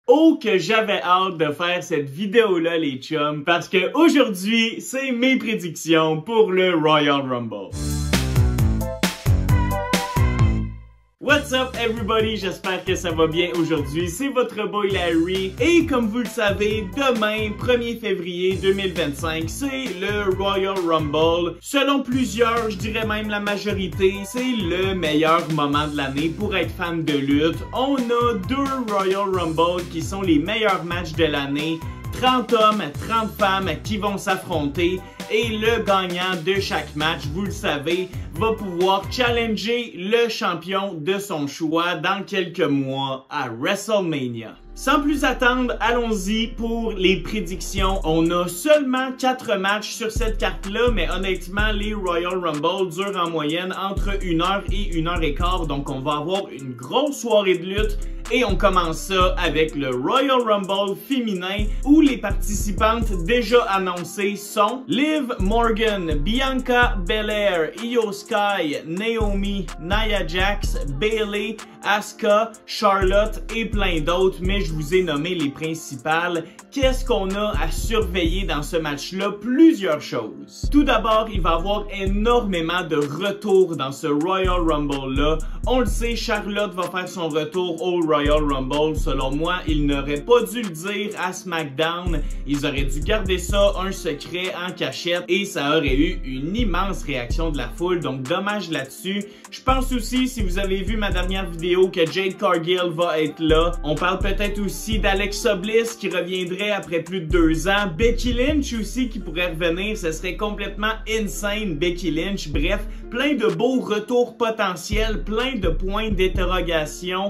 Oh que j'avais hâte de faire cette vidéo-là les chums, parce que aujourd'hui, c'est mes prédictions pour le Royal Rumble. What's up everybody, j'espère que ça va bien aujourd'hui, c'est votre boy Larry et comme vous le savez, demain 1er février 2025, c'est le Royal Rumble. Selon plusieurs, je dirais même la majorité, c'est le meilleur moment de l'année pour être fan de lutte. On a deux Royal Rumble qui sont les meilleurs matchs de l'année. 30 hommes, 30 femmes qui vont s'affronter et le gagnant de chaque match, vous le savez, va pouvoir challenger le champion de son choix dans quelques mois à WrestleMania. Sans plus attendre, allons-y pour les prédictions. On a seulement 4 matchs sur cette carte-là, mais honnêtement, les Royal Rumble durent en moyenne entre 1 heure et 1 heure et quart, donc on va avoir une grosse soirée de lutte. Et on commence ça avec le Royal Rumble féminin où les participantes déjà annoncées sont Liv Morgan, Bianca Belair, Io Sky, Naomi, Nia Jax, Bayley, Asuka, Charlotte et plein d'autres, mais je vous ai nommé les principales. Qu'est-ce qu'on a à surveiller dans ce match-là? Plusieurs choses. Tout d'abord, il va y avoir énormément de retours dans ce Royal Rumble-là. On le sait, Charlotte va faire son retour au Royal Rumble. Selon moi, ils n'auraient pas dû le dire à SmackDown. Ils auraient dû garder ça un secret en cachette et ça aurait eu une immense réaction de la foule. Donc, dommage là-dessus. Je pense aussi, si vous avez vu ma dernière vidéo, que Jade Cargill va être là. On parle peut-être aussi d'Alexa Bliss qui reviendrait après plus de 2 ans. Becky Lynch aussi qui pourrait revenir. Ce serait complètement insane, Becky Lynch. Bref, plein de beaux retours potentiels, plein de points d'interrogation.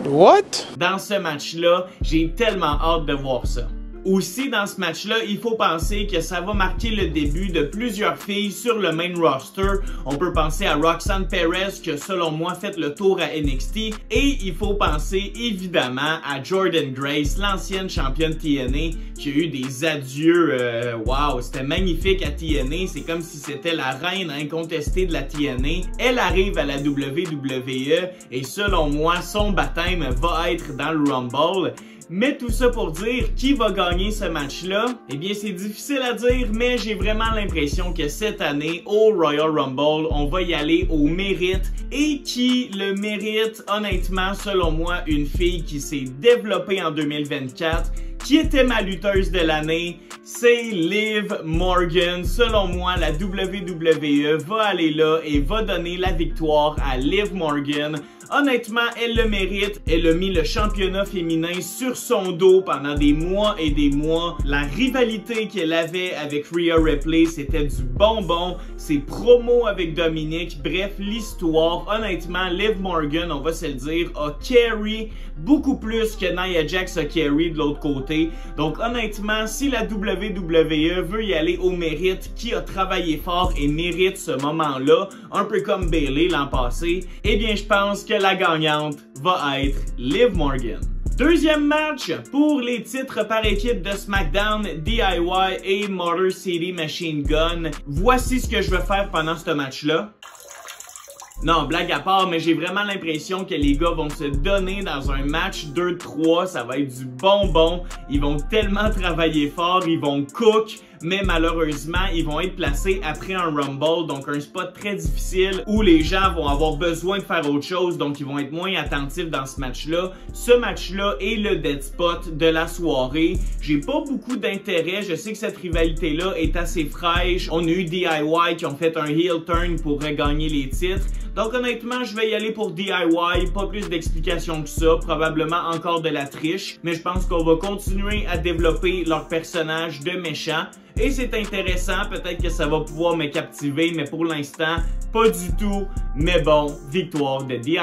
What? Dans ce match-là, j'ai tellement hâte de voir ça. Aussi, dans ce match-là, il faut penser que ça va marquer le début de plusieurs filles sur le main roster. On peut penser à Roxanne Perez, qui a selon moi fait le tour à NXT. Et il faut penser évidemment à Jordynne Grace, l'ancienne championne TNA, qui a eu des adieux. Wow, c'était magnifique à TNA. C'est comme si c'était la reine incontestée de la TNA. Elle arrive à la WWE et selon moi, son baptême va être dans le Rumble. Mais tout ça pour dire qui va gagner ce match-là, eh bien c'est difficile à dire, mais j'ai vraiment l'impression que cette année, au Royal Rumble, on va y aller au mérite. Et qui le mérite, honnêtement, selon moi, une fille qui s'est développée en 2024, qui était ma lutteuse de l'année, c'est Liv Morgan. Selon moi, la WWE va aller là et va donner la victoire à Liv Morgan. Honnêtement, elle le mérite. Elle a mis le championnat féminin sur son dos pendant des mois et des mois. La rivalité qu'elle avait avec Rhea Ripley, c'était du bonbon. Ses promos avec Dominic, bref, l'histoire. Honnêtement, Liv Morgan, on va se le dire, a carry beaucoup plus que Nia Jax a carry de l'autre côté. Donc honnêtement, si la WWE veut y aller au mérite, qui a travaillé fort et mérite ce moment-là, un peu comme Bayley l'an passé, eh bien je pense que la gagnante va être Liv Morgan. Deuxième match pour les titres par équipe de SmackDown, DIY et Motor City Machine Gun. Voici ce que je vais faire pendant ce match-là. Non, blague à part, mais j'ai vraiment l'impression que les gars vont se donner dans un match 2-3. Ça va être du bonbon. Ils vont tellement travailler fort, ils vont cook. Mais malheureusement, ils vont être placés après un Rumble, donc un spot très difficile où les gens vont avoir besoin de faire autre chose, donc ils vont être moins attentifs dans ce match-là. Ce match-là est le dead spot de la soirée. J'ai pas beaucoup d'intérêt, je sais que cette rivalité-là est assez fraîche. On a eu DIY qui ont fait un heel turn pour regagner les titres. Donc honnêtement, je vais y aller pour DIY, pas plus d'explications que ça, probablement encore de la triche, mais je pense qu'on va continuer à développer leur personnage de méchant. Et c'est intéressant, peut-être que ça va pouvoir me captiver, mais pour l'instant, pas du tout. Mais bon, victoire de DIY.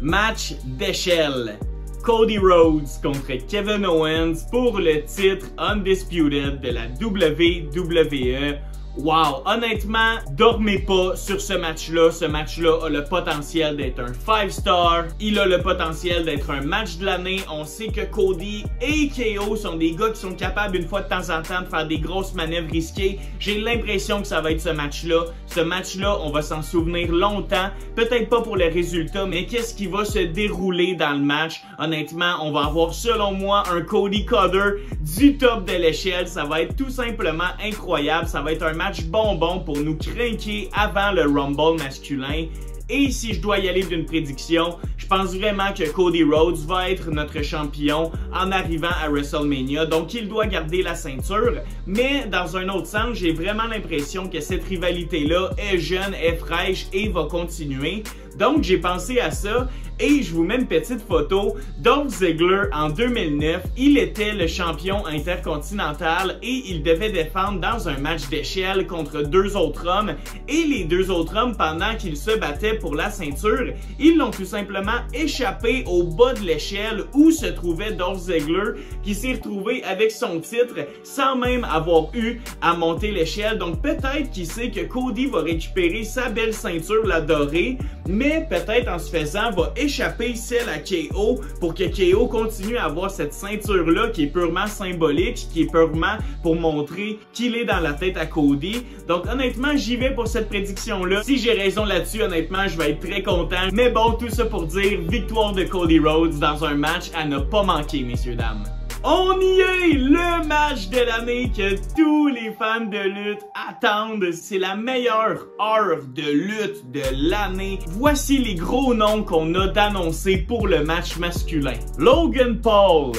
Match d'échelle. Cody Rhodes contre Kevin Owens pour le titre Undisputed de la WWE. Wow, honnêtement, dormez pas sur ce match-là. Ce match-là a le potentiel d'être un 5-star. Il a le potentiel d'être un match de l'année. On sait que Cody et KO sont des gars qui sont capables une fois de temps en temps de faire des grosses manœuvres risquées. J'ai l'impression que ça va être ce match-là. Ce match-là, on va s'en souvenir longtemps. Peut-être pas pour les résultats, mais qu'est-ce qui va se dérouler dans le match? Honnêtement, on va avoir selon moi un Cody Cutter du top de l'échelle. Ça va être tout simplement incroyable. Ça va être un match bonbon pour nous craquer avant le Rumble masculin. Et si je dois y aller d'une prédiction, je pense vraiment que Cody Rhodes va être notre champion en arrivant à WrestleMania. Donc, il doit garder la ceinture. Mais dans un autre sens, j'ai vraiment l'impression que cette rivalité-là est jeune, est fraîche et va continuer. Donc, j'ai pensé à ça et je vous mets une petite photo. Dolph Ziggler, en 2009, il était le champion intercontinental et il devait défendre dans un match d'échelle contre deux autres hommes. Et les deux autres hommes, pendant qu'ils se battaient pour la ceinture, ils l'ont tout simplement échappé au bas de l'échelle où se trouvait Dolph Ziggler, qui s'est retrouvé avec son titre sans même avoir eu à monter l'échelle. Donc peut-être qu'il sait que Cody va récupérer sa belle ceinture, la dorée, mais peut-être en se faisant va échapper celle à KO pour que KO continue à avoir cette ceinture-là qui est purement symbolique, qui est purement pour montrer qu'il est dans la tête à Cody. Donc honnêtement, j'y vais pour cette prédiction-là. Si j'ai raison là-dessus, honnêtement, je vais être très content. Mais bon, tout ça pour dire victoire de Cody Rhodes dans un match à ne pas manquer, messieurs, dames. On y est! Le match de l'année que tous les fans de lutte attendent. C'est la meilleure heure de lutte de l'année. Voici les gros noms qu'on a d'annoncer pour le match masculin. Logan Paul,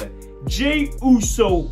Jey Uso,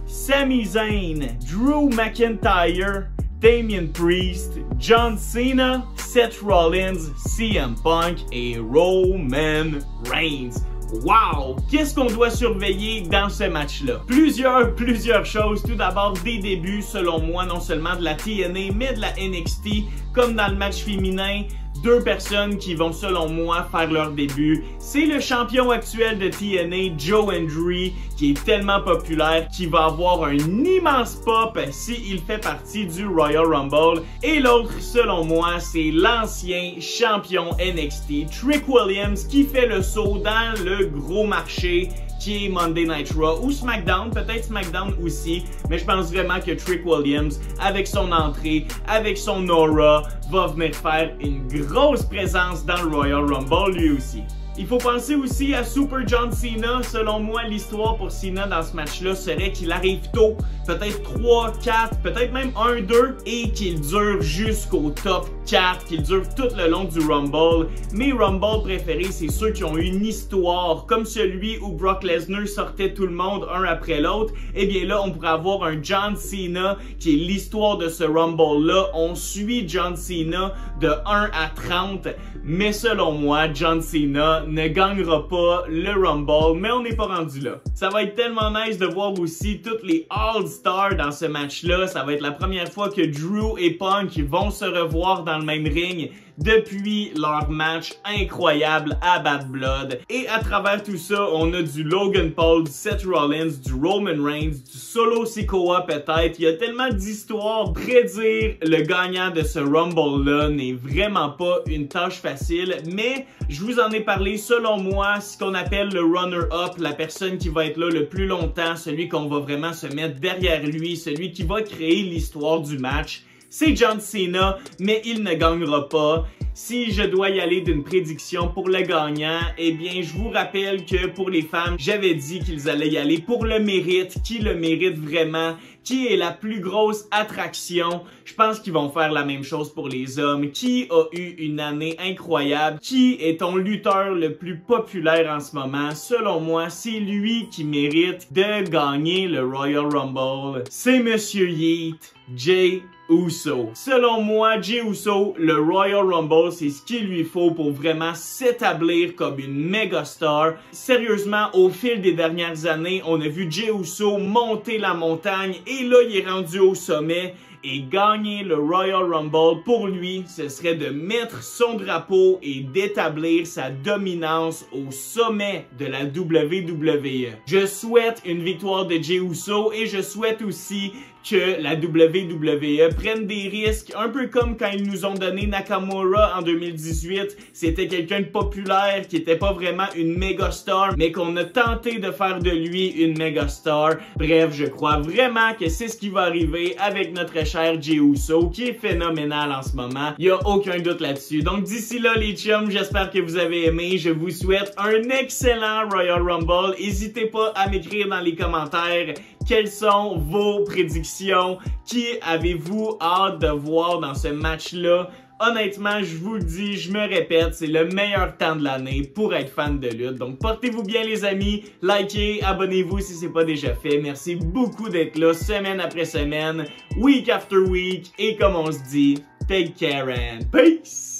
Sami Zayn, Drew McIntyre, Damian Priest, John Cena, Seth Rollins, CM Punk et Roman Reigns. Wow! Qu'est-ce qu'on doit surveiller dans ce match-là? Plusieurs choses. Tout d'abord, des débuts, selon moi, non seulement de la TNA, mais de la NXT, comme dans le match féminin. Deux personnes qui vont, selon moi, faire leur début. C'est le champion actuel de TNA, Joe Hendry, qui est tellement populaire, qui va avoir un immense pop s'il fait partie du Royal Rumble. Et l'autre, selon moi, c'est l'ancien champion NXT, Trick Williams, qui fait le saut dans le gros marché qui est Monday Night Raw ou SmackDown, peut-être SmackDown aussi, mais je pense vraiment que Trick Williams, avec son entrée, avec son aura, va venir faire une grosse présence dans le Royal Rumble lui aussi. Il faut penser aussi à Super John Cena. Selon moi, l'histoire pour Cena dans ce match-là serait qu'il arrive tôt, peut-être 3, 4, peut-être même 1, 2, et qu'il dure jusqu'au top 4, qu'il dure tout le long du Rumble. Mes Rumble préférés, c'est ceux qui ont une histoire, comme celui où Brock Lesnar sortait tout le monde un après l'autre. Eh bien là, on pourrait avoir un John Cena qui est l'histoire de ce Rumble-là. On suit John Cena de 1 à 30, mais selon moi, John Cena ne gagnera pas le Rumble, mais on n'est pas rendu là. Ça va être tellement nice de voir aussi toutes les All-Stars dans ce match-là. Ça va être la première fois que Drew et Punk vont se revoir dans le même ring depuis leur match incroyable à Bad Blood. Et à travers tout ça, on a du Logan Paul, du Seth Rollins, du Roman Reigns, du Solo Sikoa peut-être. Il y a tellement d'histoires. Prédire le gagnant de ce Rumble-là n'est vraiment pas une tâche facile, mais je vous en ai parlé. Selon moi, ce qu'on appelle le runner-up, la personne qui va être là le plus longtemps, celui qu'on va vraiment se mettre derrière lui, celui qui va créer l'histoire du match, c'est John Cena, mais il ne gagnera pas. Si je dois y aller d'une prédiction pour le gagnant, eh bien, je vous rappelle que pour les femmes, j'avais dit qu'ils allaient y aller pour le mérite, qui le mérite vraiment, qui est la plus grosse attraction. Je pense qu'ils vont faire la même chose pour les hommes. Qui a eu une année incroyable? Qui est ton lutteur le plus populaire en ce moment? Selon moi, c'est lui qui mérite de gagner le Royal Rumble. C'est Monsieur Yeet, Jey Uso. Selon moi, Jey Uso, le Royal Rumble, c'est ce qu'il lui faut pour vraiment s'établir comme une méga star. Sérieusement, au fil des dernières années, on a vu Jey Uso monter la montagne et là, il est rendu au sommet. et gagner le Royal Rumble, pour lui, ce serait de mettre son drapeau et d'établir sa dominance au sommet de la WWE. Je souhaite une victoire de Jey Uso et je souhaite aussi que la WWE prenne des risques, un peu comme quand ils nous ont donné Nakamura en 2018. C'était quelqu'un de populaire qui était pas vraiment une méga star, mais qu'on a tenté de faire de lui une méga star. Bref, je crois vraiment que c'est ce qui va arriver avec notre cher Jey Uso, qui est phénoménal en ce moment. Il y a aucun doute là-dessus. Donc d'ici là, les chums, j'espère que vous avez aimé. Je vous souhaite un excellent Royal Rumble. N'hésitez pas à m'écrire dans les commentaires quelles sont vos prédictions. Qui avez-vous hâte de voir dans ce match-là? Honnêtement, je vous le dis, je me répète, c'est le meilleur temps de l'année pour être fan de lutte. Donc portez-vous bien les amis, likez, abonnez-vous si c'est pas déjà fait. Merci beaucoup d'être là semaine après semaine, week after week. Et comme on se dit, take care and peace!